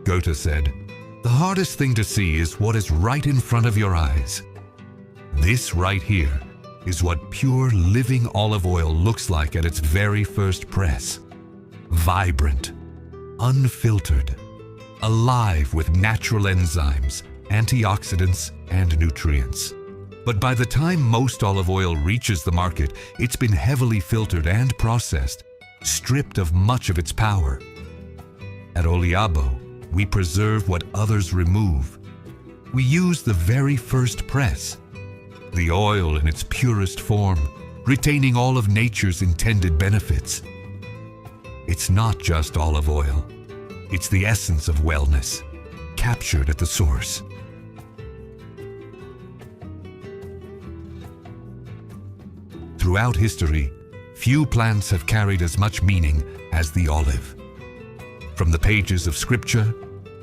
Goethe said, "The hardest thing to see is what is right in front of your eyes." This right here is what pure living olive oil looks like at its very first press. Vibrant, unfiltered, alive with natural enzymes, antioxidants, and nutrients. But by the time most olive oil reaches the market, it's been heavily filtered and processed, stripped of much of its power. At OLIABO, we preserve what others remove. We use the very first press, the oil in its purest form, retaining all of nature's intended benefits. It's not just olive oil. It's the essence of wellness, captured at the source. Throughout history, few plants have carried as much meaning as the olive. From the pages of Scripture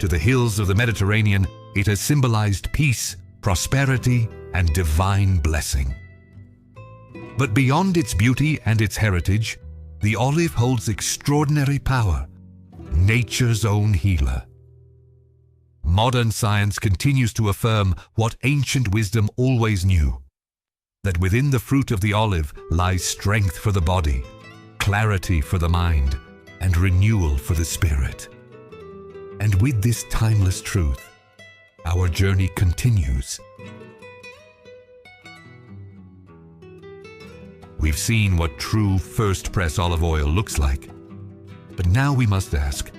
to the hills of the Mediterranean, it has symbolized peace, prosperity, and divine blessing. But beyond its beauty and its heritage, the olive holds extraordinary power, nature's own healer. Modern science continues to affirm what ancient wisdom always knew, that within the fruit of the olive lies strength for the body, clarity for the mind, and renewal for the spirit. And with this timeless truth, our journey continues. We've seen what true first-press olive oil looks like. But now we must ask,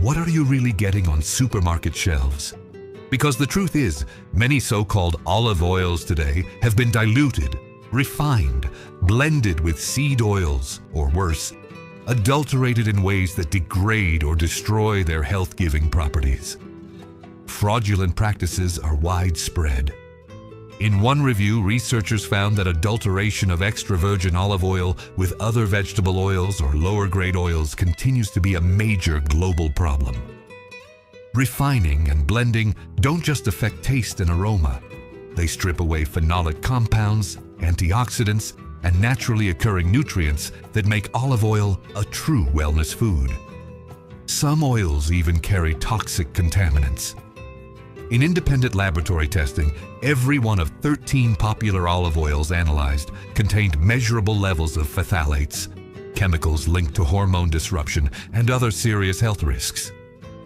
what are you really getting on supermarket shelves? Because the truth is, many so-called olive oils today have been diluted, refined, blended with seed oils, or worse, adulterated in ways that degrade or destroy their health-giving properties. Fraudulent practices are widespread. In one review, researchers found that adulteration of extra virgin olive oil with other vegetable oils or lower-grade oils continues to be a major global problem. Refining and blending don't just affect taste and aroma. They strip away phenolic compounds, antioxidants, and naturally occurring nutrients that make olive oil a true wellness food. Some oils even carry toxic contaminants. In independent laboratory testing, every one of 13 popular olive oils analyzed contained measurable levels of phthalates, chemicals linked to hormone disruption and other serious health risks.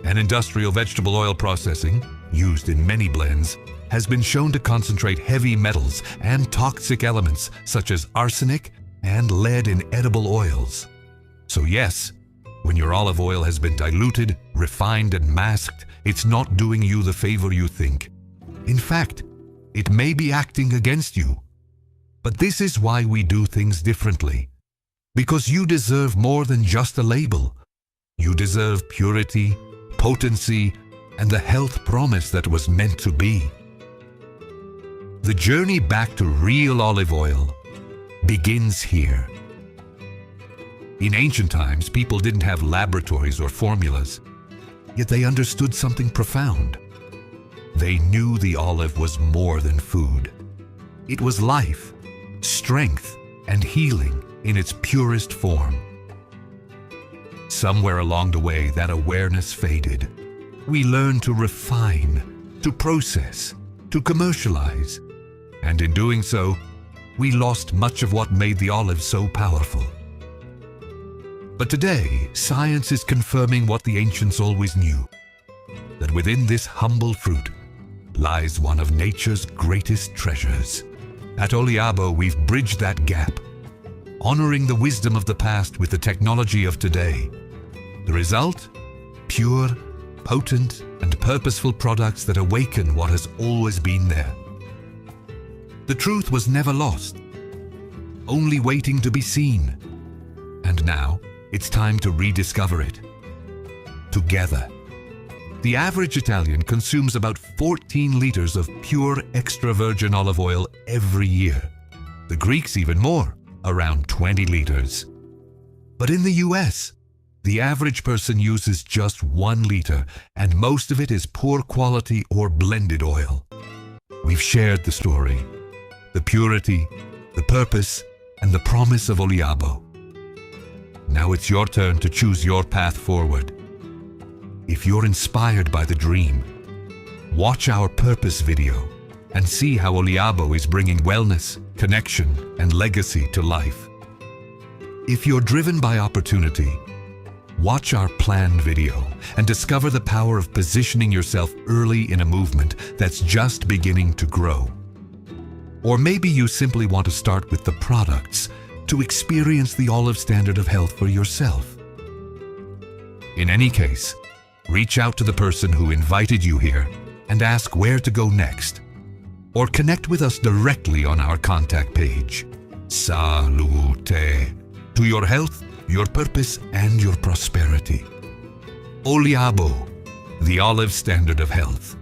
And industrial vegetable oil processing, used in many blends, has been shown to concentrate heavy metals and toxic elements such as arsenic and lead in edible oils. So yes, when your olive oil has been diluted, refined, and masked, it's not doing you the favor you think. In fact, it may be acting against you. But this is why we do things differently. Because you deserve more than just a label. You deserve purity, potency, and the health promise that was meant to be. The journey back to real olive oil begins here. In ancient times, people didn't have laboratories or formulas, yet they understood something profound. They knew the olive was more than food. It was life, strength, and healing in its purest form. Somewhere along the way, that awareness faded. We learned to refine, to process, to commercialize, and in doing so, we lost much of what made the olive so powerful. But today, science is confirming what the ancients always knew, that within this humble fruit lies one of nature's greatest treasures. At OLIABO, we've bridged that gap, honoring the wisdom of the past with the technology of today. The result? Pure, potent, and purposeful products that awaken what has always been there. The truth was never lost, only waiting to be seen. And now, it's time to rediscover it. Together. The average Italian consumes about 14 liters of pure extra virgin olive oil every year. The Greeks even more, around 20 liters. But in the US, the average person uses just 1 liter, and most of it is poor quality or blended oil. We've shared the story, the purity, the purpose, and the promise of OLIABO. Now it's your turn to choose your path forward. If you're inspired by the dream, watch our purpose video and see how OLIABO is bringing wellness, connection, and legacy to life. If you're driven by opportunity, watch our planned video and discover the power of positioning yourself early in a movement that's just beginning to grow. Or maybe you simply want to start with the products to experience the olive standard of health for yourself. In any case, reach out to the person who invited you here and ask where to go next. Or connect with us directly on our contact page. Salute to your health, your purpose, and your prosperity. OLIABO, the olive standard of health.